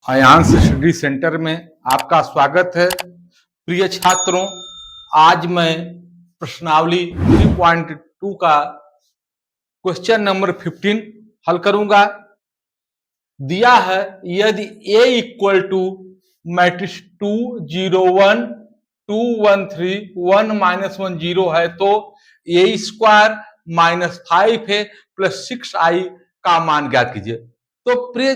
Ayansh study centre में आपका स्वागत है। प्रिय छात्रों, आज मैं प्रश्नावली 3.2 का क्वेश्चन नंबर 15 हल करूंगा। दिया है यदि A इक्वल टू मैट्रिक्स 2 0 1 2 1 3 1 -1 0 है तो A स्क्वायर -5 है प्लस 6i का मान ज्ञात कीजिए। तो प्रिय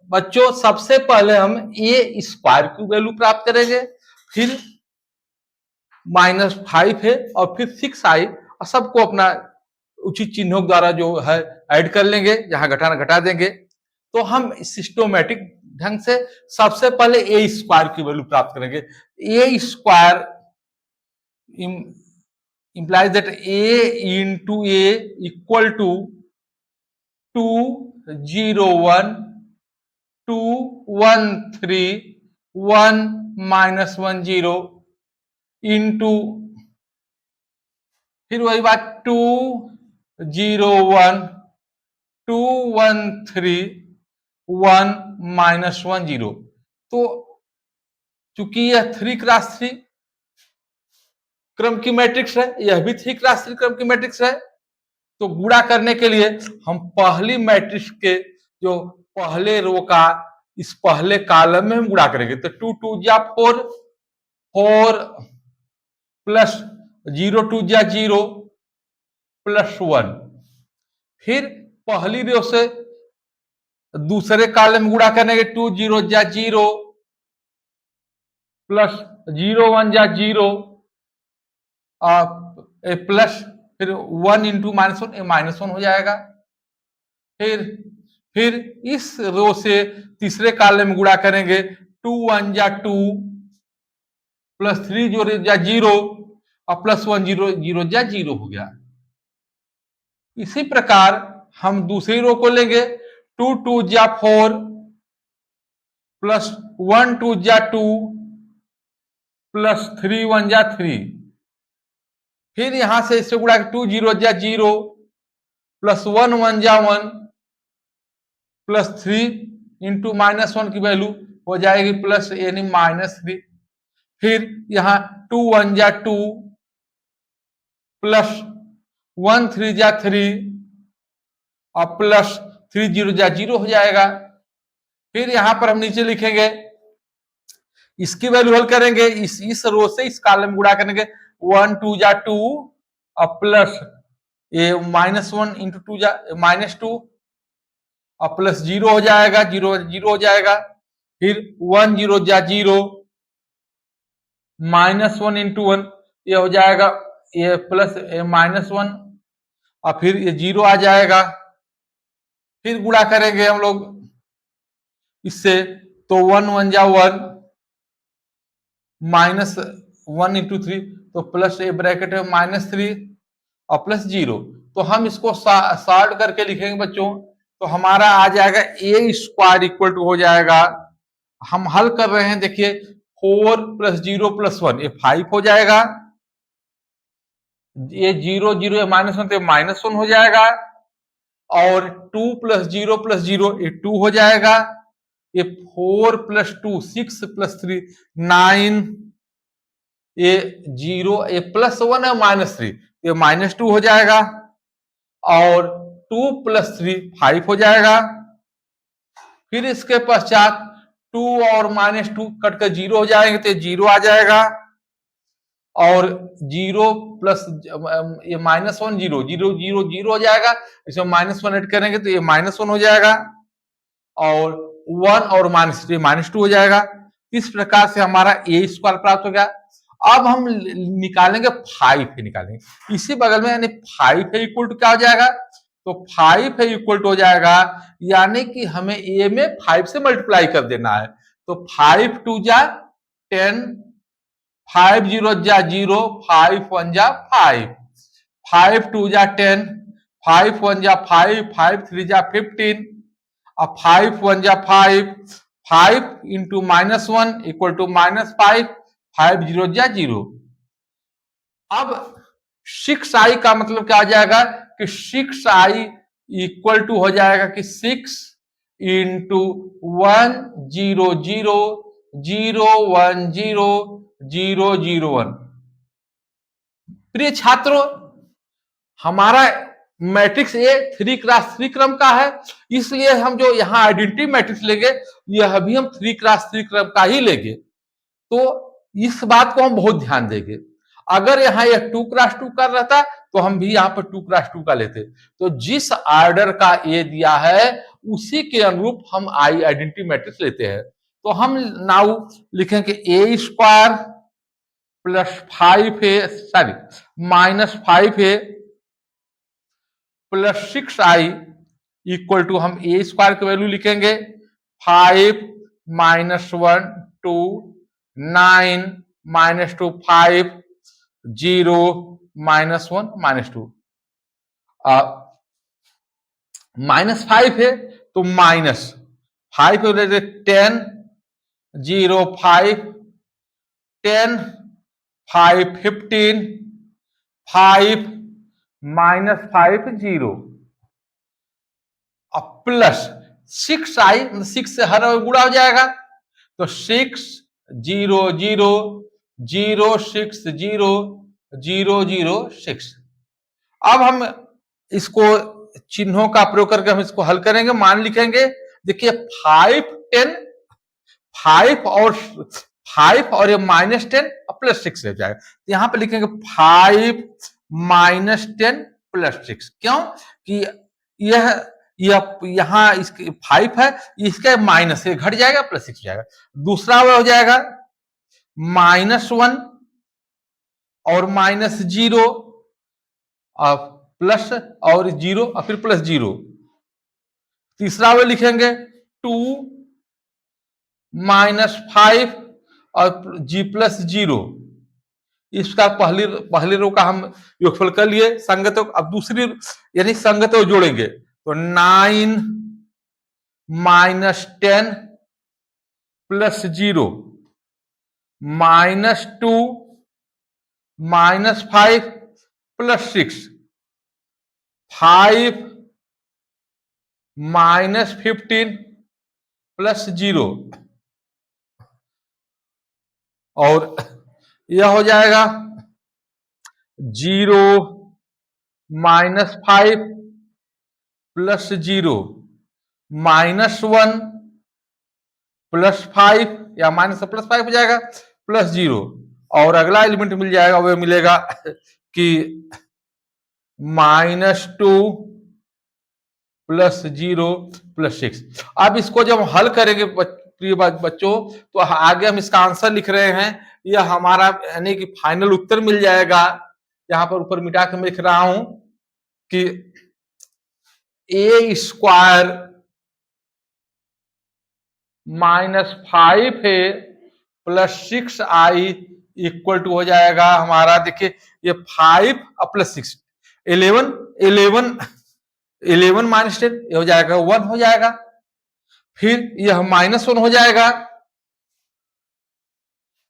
बच्चों, सबसे पहले हम ए स्क्वायर की वैल्यू प्राप्त करेंगे, फिर -5 है और फिर 6i और सबको अपना उचित चिन्हों द्वारा जो है ऐड कर लेंगे, जहां घटाना घटा देंगे। तो हम सिस्टोमेटिक ढंग से सबसे पहले ए स्क्वायर की वैल्यू प्राप्त करेंगे। ए square implies that a into a equal to 2 0 1 2 1 3 1 -1 0 into फिर वही बात 2 0 1 2 1 3 1 -1 0। तो चूंकि यह 3x3 क्रम की मैट्रिक्स है, यह भी 3x3 क्रम की मैट्रिक्स है, तो गुणा करने के लिए हम पहली मैट्रिक्स के जो पहले रो का इस पहले कॉलम में हम गुणा करेंगे। तो 2 2 जा 4 4 प्लस 0 2 जा 0 प्लस 1, फिर पहली रो से दूसरे कॉलम में गुणा करने के 2 0 जा 0 प्लस 0 1 जा 0 प्लस फिर 1 इंटू -1 हो जाएगा। फिर इस रो से तीसरे कॉलम में गुणा करेंगे 2 1 जा 2 प्लस 3 0 जा 0 और प्लस 1 0 0 जा 0 हो गया। इसी प्रकार हम दूसरी रो को लेंगे 2 2 जा 4 प्लस 1 2 जा 2 प्लस 3 1 जा 3, फिर यहां से इससे गुणा 2 0 जा 0 प्लस 1 1 जा 1 प्लस 3 इंटू -1 की वैल्यू हो जाएगी प्लस यानी -3, फिर यहां 2 1 जा 2 प्लस 1 3 जा 3 और प्लस 3 0 जा 0 हो जाएगा। फिर यहां पर हम नीचे लिखेंगे, इसकी वैल्यू हल करेंगे, इस रो से इस कॉलम गुणा करेंगे 1 2 जा 2 और प्लस ये -1 इंटू 2 जा -2 और प्लस 0 हो जाएगा, 0 0 हो जाएगा, फिर 1 0 जा 0 -1 इंटू 1 ये हो जाएगा ये प्लस -1 और फिर ये 0 आ जाएगा। फिर गुणा करेंगे हम लोग इससे, तो 1 1 जा 1 -1 इंटू 3 तो प्लस ए ब्रैकेट है -3 और प्लस 0। तो हम इसको सॉल्व करके लिखेंगे बच्चों, तो हमारा आ जाएगा ए स्क्वायर इक्वल टू हो जाएगा, हम हल कर रहे हैं देखिए 4 प्लस 0 प्लस 1 ये 5 हो जाएगा, ये 0 0 -1 तो -1 हो जाएगा, और 2 प्लस 0 प्लस 0 ये 2 हो जाएगा, ये 4 प्लस 2 6 प्लस 3 9, ये 0 ये प्लस 1 है -3 ये -2 हो जाएगा, और 2 प्लस 3 5 हो जाएगा। फिर इसके पश्चात 2 और -2 कटकर 0 हो जाएंगे तो 0 आ जाएगा, और 0 प्लस ये -1 0 0 0 0 हो जाएगा, इसमें -1 ऐड करेंगे तो ये -1 हो जाएगा, और 1 और -2 हो जाएगा। इस प्रकार से हमारा ए स्क्वायर प्राप्त हो गया। अब हम निकालेंगे 5 निकालेंगे, इसी बगल में यानी 5 है इक्वल टू क्या हो जाएगा, तो 5 है इक्वल टू हो जाएगा, यानी कि हमें ए में 5 से मल्टीप्लाई कर देना है। तो 5 2 जा 10 5 0 जा 0 5 1 जा 5 5 2 जा 10 5 1 जा 5 5 3 जा 15 और 5 1 जा 5 5 इंटू -1 इक्वल टू -5 5 0 जा 0। अब 6i का मतलब क्या आ जाएगा कि 6i इक्वल टू हो जाएगा कि 6 इंटू 100 010 001। प्रिय छात्रों, हमारा मैट्रिक्स ए 3x3 क्रम का है, इसलिए हम जो यहाँ आइडेंटिटी मैट्रिक्स लेंगे यह भी हम 3x3 क्रम का ही लेंगे। तो इस बात को हम बहुत ध्यान देंगे। अगर यहाँ यह 2x2 कर रहता तो हम भी यहाँ पर 2x2 का लेते। तो जिस ऑर्डर का ए दिया है उसी के अनुरूप हम आई आइडेंटिटी मैट्रिक्स लेते हैं। तो हम नाउ लिखेंगे a square plus 5a sorry -5a plus 6i equal to, हम ए स्क्वायर की वैल्यू लिखेंगे 5 -1 2 9 -2 5 0 -1 -2। -5 है तो -5 10 0 5 10 5 15 5 -5 0 प्लस 6i, 6 से हर गुणा हो जाएगा तो 6 0 0 0 6 0 0 0 6। अब हम इसको चिन्हों का प्रयोग करके हम इसको हल करेंगे। मान लिखेंगे, देखिए 5 10 5 और ये -10 प्लस 6 हो जाएगा। तो यहां पे लिखेंगे 5 -10 प्लस 6। क्यों कि यह यहां इसके 5 है, इसका माइनस से घट जाएगा प्लस 6 हो जाएगा। दूसरा वो हो जाएगा -1 और -0 प्लस और 0 और फिर प्लस 0। तीसरा वे लिखेंगे 2 -5 और जी प्लस 0। इसका पहली रो का हम योगफल कर लिए संगत। अब दूसरी यानी संगत जोड़ेंगे तो 9 -10 प्लस 0 -2 -5 प्लस 6 5 -15 प्लस 0 और यह हो जाएगा 0 -5 प्लस 0 -1 प्लस 5 या माइनस प्लस 5 हो जाएगा प्लस 0 और अगला एलिमेंट मिल जाएगा, वह मिलेगा कि -2 प्लस 0 प्लस 6। अब इसको जब हल करेंगे प्रिय बच्चों तो आगे हम इसका आंसर लिख रहे हैं। यह हमारा यानी कि फाइनल उत्तर मिल जाएगा। यहां पर ऊपर मिटा के मैं लिख रहा हूं कि a square -5a plus 6i equal to हो जाएगा हमारा, देखिए ये 5 प्लस 6 11 -10 हो जाएगा 1 हो जाएगा। फिर यह -1 हो जाएगा,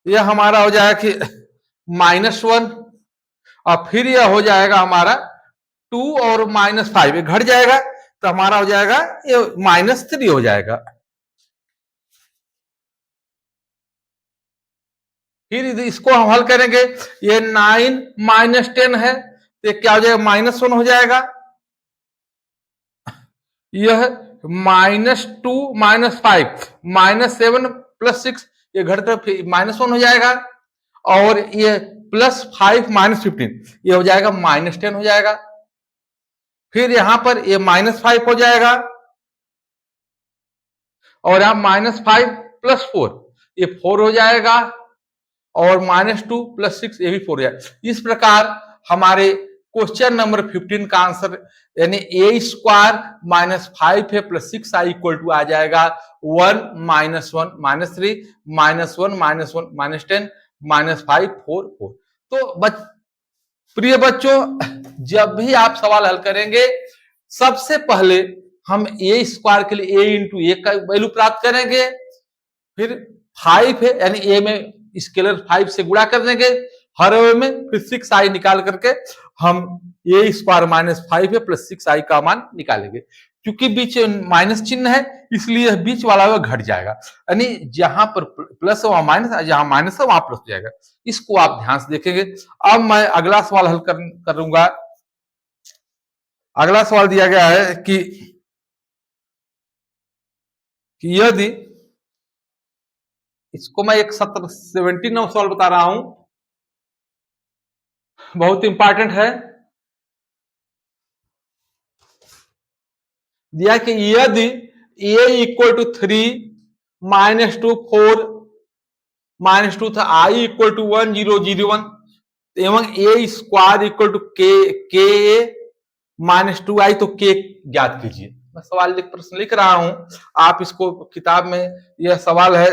यह हमारा हो जाएगा कि -1 और फिर यह हो जाएगा हमारा 2 और -5 घट जाएगा तो हमारा हो जाएगा ये -3 हो जाएगा। फिर इसको हम हल करेंगे, ये 9 -10 है तो क्या हो जाएगा -1 हो जाएगा। यह -2 -5 -7 प्लस 6 ये घटकर -1 हो जाएगा और ये प्लस 5 -15 ये हो जाएगा -10 हो जाएगा। फिर यहां पर ये -5 हो जाएगा और यहां -5 प्लस 4 ये 4 हो जाएगा और -2 प्लस 6 ये भी 4 हो जाएगा। इस प्रकार हमारे क्वेश्चन नंबर 15 का आंसर यानी a square -5a plus 6i equal to आ जाएगा 1 -1 -3 -1 -1 -10 -5 4 4। तो प्रिय बच्चों, जब भी आप सवाल हल करेंगे सबसे पहले हम ए स्क्वायर के लिए ए इंटू ए का वैल्यू प्राप्त करेंगे। फिर 5 है यानी ए में स्केलर 5 से गुणा कर देंगे हर वे में, फिर 6i निकाल करके हम ए स्क्वायर -5 है प्लस 6i का मान निकालेंगे। क्योंकि बीच माइनस चिन्ह है इसलिए बीच वाला वह घट जाएगा, यानी जहां पर प्लस है वहां माइनस, जहां माइनस है वहां प्लस हो जाएगा। इसको आप ध्यान से देखेंगे। अब मैं अगला सवाल हल करूंगा। अगला सवाल दिया गया है कि यदि, इसको मैं एक 79 सवाल बता रहा हूं, बहुत इंपॉर्टेंट है। दिया कि यदि a इक्वल टू 3 -2 4 -2 था, i इक्वल टू 1 0 0 1 एवं a square equal to k a -2i, तो k ज्ञात कीजिए। मैं सवाल प्रश्न लिख रहा हूं, आप इसको किताब में, यह सवाल है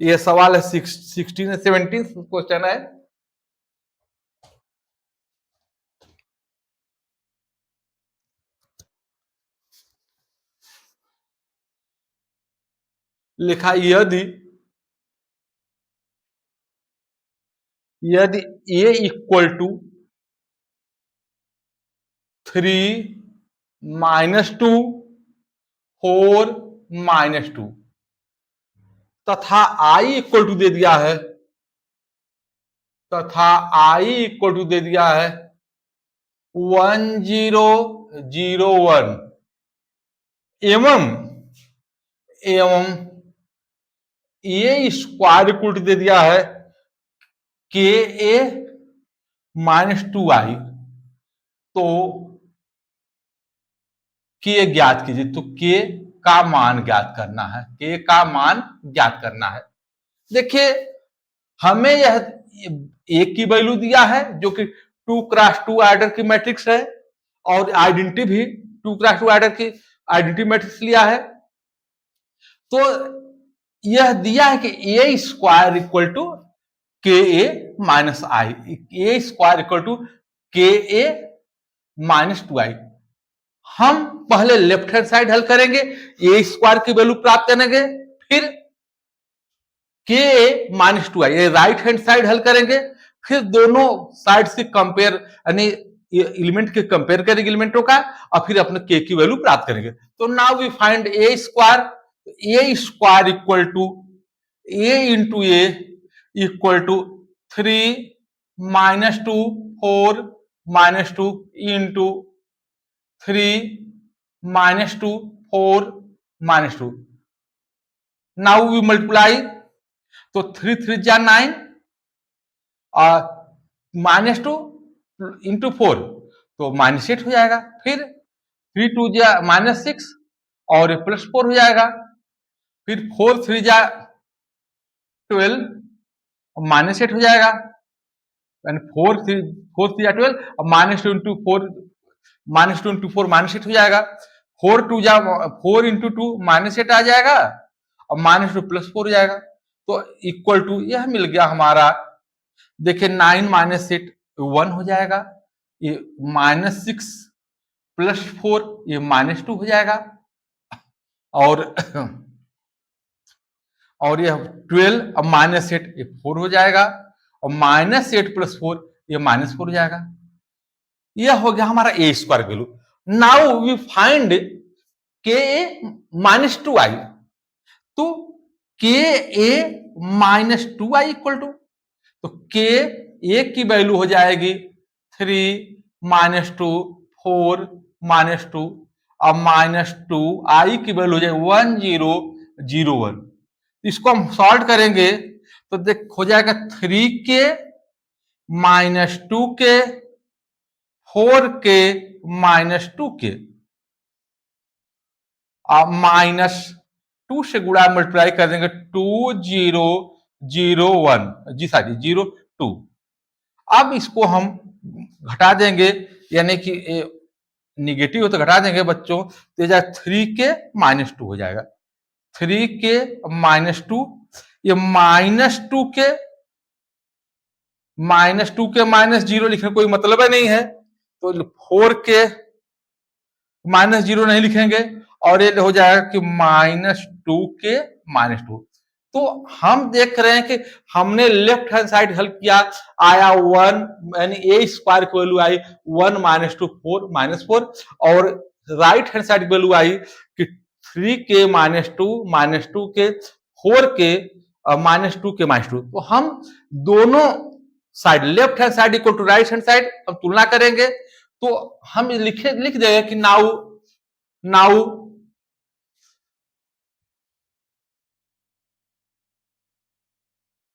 16 17 क्वेश्चन है। लिखा यदि a इक्वल टू 3 -2 4 -2 तथा i इक्वल टू दे दिया है, तथा i इक्वल टू दे दिया है 1 0 0 1 एवं a स्क्वायर इक्वल टू दे दिया है के ए -2i, तो के ज्ञात कीजिए। तो के का मान ज्ञात करना है, के का मान ज्ञात करना है। देखिए हमें यह ए की वैल्यू दिया है जो कि 2x2 आर्डर की मैट्रिक्स है, और आइडेंटिटी भी 2x2 आर्डर की आइडेंटिटी मैट्रिक्स लिया है। तो यह दिया है कि a square equal to k a minus i, a square equal to k a -2i। हम पहले लेफ्ट हैंड साइड हल करेंगे, ए स्क्वायर की वैल्यू प्राप्त करेंगे, फिर के a -2i right hand side हल करेंगे, फिर दोनों साइड से कंपेयर, यानी एलिमेंट के कंपेयर करेंगे एलिमेंटों का, और फिर अपने के की वैल्यू प्राप्त करेंगे। तो now we find a square equal to a into a equal to 3 -2 4 -2 into 3 -2 4 -2। Now we multiply, तो 3 3 जा 9 और -2 इंटू 4 तो -8 हो जाएगा। फिर 3 2 जा -6 और +4 हो जाएगा। फिर 4 3 जा 12 -8 हो जाएगा, 4 3 जा 12 और -2 इंटू 4 -8 हो जाएगा। 4 इंटू 2 -8 आ जाएगा और -2 +4 हो जाएगा। तो इक्वल टू यह मिल गया हमारा। देखिए 9 -8 1 हो जाएगा, ये -6 +4 ये -2 हो जाएगा, और यह 12 और -8 ये 4 हो जाएगा, और -8 +4 ये -4 हो जाएगा। यह हो गया हमारा a square value. Now we find k a -2i, तो के ए -2i इक्वल टू, तो के ए की वैल्यू हो जाएगी 3 -2 4 -2 और -2 i की वैल्यू हो जाएगी 1 0 0 1। इसको हम सॉल्व करेंगे तो देख हो जाएगा 3k -2k 4k -2k और -2 से गुणा मल्टीप्लाई कर देंगे 2 0 0 1 जी सॉरी 0 2। अब इसको हम घटा देंगे, यानी कि निगेटिव हो तो घटा देंगे बच्चों, तो 3k -2 हो जाएगा। 3k -2 ये -2k -0 लिखने कोई मतलब ही नहीं है, तो 4k -0 नहीं लिखेंगे और ये हो जाएगा कि -2k -2। तो हम देख रहे हैं कि हमने लेफ्ट हैंड साइड हल किया, आया 1, यानी ए स्क्वायर की वैल्यू आई 1 -2 4 -4, और राइट हैंड साइड वैल्यू आई कि 3k माइनस टू के 4k -2 के -2। तो हम दोनों side left hand side equal to right hand side हम तुलना करेंगे तो हम लिख देंगे कि now now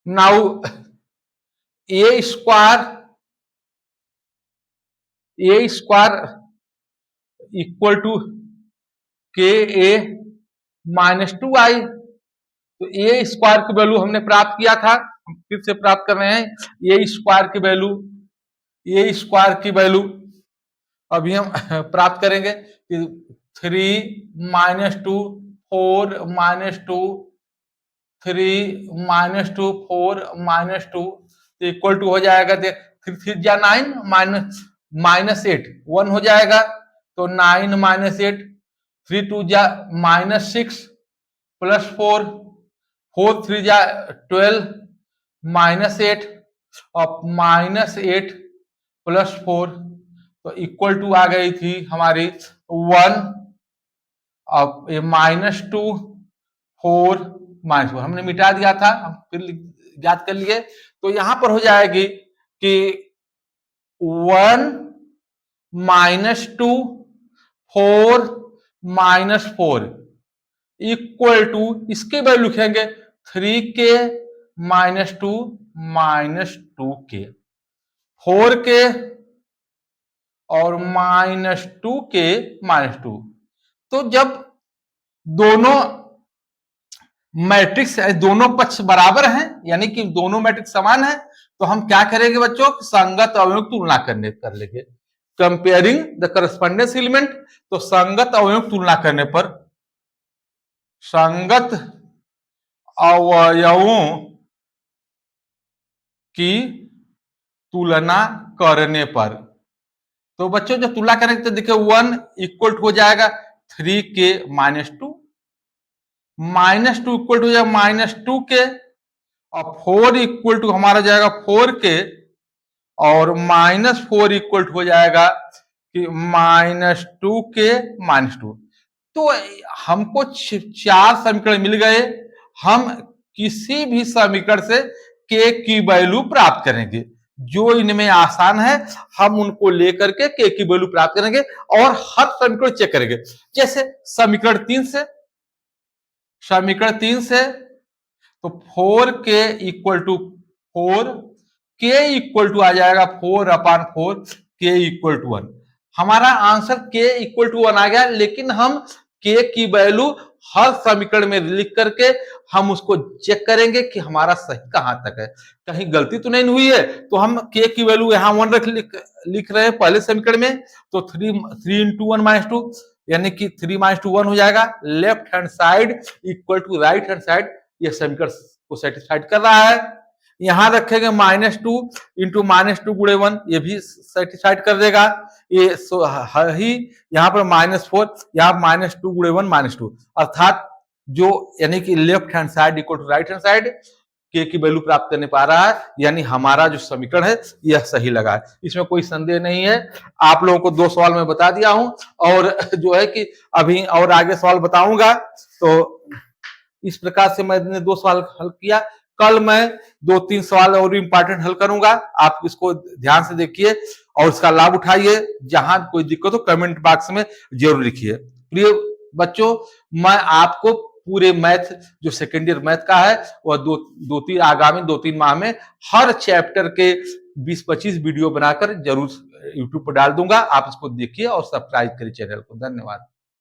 now a square equal to k a -2i। तो ए स्क्वायर की वैल्यू हमने प्राप्त किया था, हम फिर से प्राप्त कर रहे हैं ए स्क्वायर की वैल्यू अभी हम प्राप्त करेंगे कि 3 -2 4 -2 3 -2 4 -2 इक्वल टू हो जाएगा 3 जा 9 -8 1 हो जाएगा तो 9 -8 3 2 जा -6 +4 4 3 जा 12 -8 और -8 +4 तो इक्वल टू आ गई थी हमारी 1 अब -2 4 -4 हमने मिटा दिया था, हम फिर याद कर लिए तो यहां पर हो जाएगी कि 1 -2 4 -4 इक्वल टू इसके वैल्यू लिखेंगे 3k -2 -2k 4k और -2k -2। तो जब दोनों मैट्रिक्स दोनों पक्ष बराबर हैं यानी कि दोनों मैट्रिक्स समान है तो हम क्या करेंगे बच्चों, संगत अवयव तुलना कर लेंगे, कंपेयरिंग द करस्पॉन्डेंस एलिमेंट। तो संगत अवयव तुलना करने पर संगत अवयवों की तुलना करने पर तो बच्चों जब तुलना करेंगे तो देखिए 1 इक्वल टू हो जाएगा 3k -2 -2 इक्वल टू हो जाएगा -2k और 4 इक्वल टू हमारा जाएगा 4k और -4 इक्वल टू हो जाएगा कि -2k -2। तो हमको 4 समीकरण मिल गए, हम किसी भी समीकरण से k की वैल्यू प्राप्त करेंगे, जो इनमें आसान है हम उनको लेकर के k की वैल्यू प्राप्त करेंगे और हर समीकरण चेक करेंगे। जैसे समीकरण 3 से तो 4k equal to 4 k equal to आ जाएगा 4/4 k इक्वल टू 1। हमारा आंसर k इक्वल टू 1 आ गया, लेकिन हम k की वैल्यू हर समीकरण में लिख करके हम उसको चेक करेंगे कि हमारा सही कहां तक है, कहीं गलती तो नहीं हुई है। तो हम k की वैल्यू यहां 1 लिख रहे हैं पहले समीकरण में, तो 3 × 1 -2 यानी कि 3 -2 1 हो जाएगा। Left hand side equal to right hand side, यह समीकरण को सेटिस्फाइड कर रहा है। यहां रखेंगे -2 इंटू -2 गुणे 1, ये भी सेटिस्फाइड कर देगा। ये ही यहाँ पर -4 यहाँ -2 गुणे 1 -2 अर्थात जो यानी कि left hand side equal to right hand side के की वैल्यू प्राप्त करने पा रहा है, यानी हमारा जो समीकरण है यह सही लगा है, इसमें कोई संदेह नहीं है। आप लोगों को 2 सवाल मैं बता दिया हूं और जो है कि अभी और आगे सवाल बताऊंगा। तो इस प्रकार से मैंने 2 सवाल हल किया, कल मैं 2-3 सवाल और इंपॉर्टेंट हल करूंगा, आप इसको ध्यान से देखिए और इसका लाभ उठाइए। जहां कोई दिक्कत हो कमेंट बॉक्स में जरूर लिखिए। प्रिय बच्चों, मैं आपको पूरे मैथ जो सेकेंड ईयर मैथ का है वह आगामी 2-3 माह में हर चैप्टर के 20-25 वीडियो बनाकर जरूर यूट्यूब पर डाल दूंगा। आप इसको देखिए और सब्सक्राइब करिए चैनल को। धन्यवाद।